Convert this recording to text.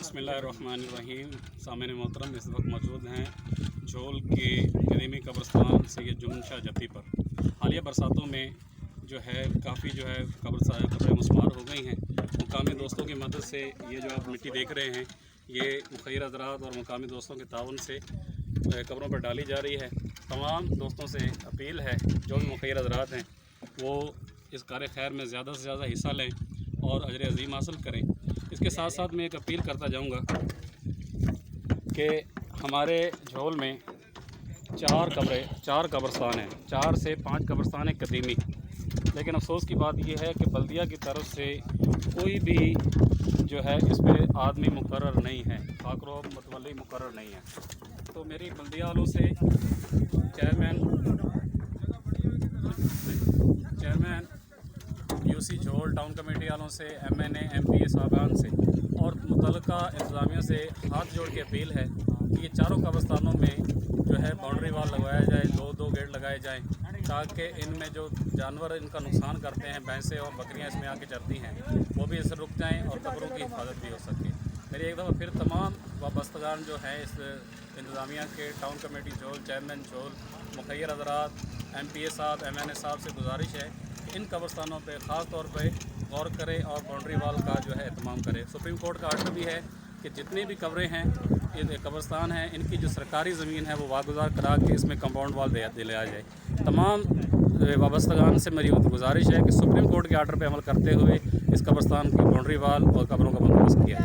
बिस्मिल्लाहिर्रहमानिर्रहीम। सामने मोहतरम इस वक्त मौजूद हैं झोल के कदीमी कब्रस्तान सैयद जुम्मन शाह जत्ती पर। हालिया बरसातों में जो है काफ़ी जो है कब्रें मुस्मार हो गई हैं। मुकामी दोस्तों की मदद से ये जो आप मिट्टी देख रहे हैं ये मुखैर हज़रात और मुकामी दोस्तों के ताउन से कब्रों पर डाली जा रही है। तमाम दोस्तों से अपील है जो भी मुखैर हज़रात हैं वो इस कार खैर में ज़्यादा से ज़्यादा हिस्सा लें और अजर अज़ीम हासिल करें। इसके साथ साथ मैं एक अपील करता जाऊंगा कि हमारे झोल में चार कब्रस्तान हैं, 4 से 5 कब्रस्तान हैं कदीमी। लेकिन अफसोस की बात यह है कि बल्दिया की तरफ से कोई भी जो है इस पर आदमी मुकर्रर नहीं है, फाकरो मतवली मुकर्रर नहीं है। तो मेरी बल्दिया वालों से चेयरमैन यूसी झोल टाउन कमेटी वालों से MNA MPA साहबान से और मुतल्लिका इंतज़ामिया से हाथ जोड़ के अपील है कि ये चारों कब्रस्तानों में जो है बाउंड्री वाल लगवाया जाए, दो गेट लगाए जाएं ताकि इनमें जो जानवर इनका नुकसान करते हैं, भैंसें और बकरियां इसमें आके चरती हैं, वो भी इससे रुक जाएं और कब्रों की हिफाजत भी हो सके। मेरी एक दफ़ा फिर तमाम वाबस्तगान जो हैं इस इंतज़ामिया के, टाउन कमेटी झोल, चेयरमैन झोल, मुखैर हज़रात, MPA साहब, MNA साहब से गुजारिश है इन कब्रस्तानों पे ख़ास तौर पे गौर करें और बाउंड्री वाल का जो है एहतमाम करें। सुप्रीम कोर्ट का आर्डर भी है कि जितनी भी कब्रें हैं, कब्रस्तान हैं, इनकी जो सरकारी ज़मीन है वो वागुजार करा के इसमें कंपाउंड वाल दिलाया जाए। तमाम वाबस्तगान से मेरी गुजारिश है कि सुप्रीम कोर्ट के आर्डर पर अमल करते हुए इस कब्रस्तान की बाउंड्री वाल और कब्रों का बंदोबस्त किया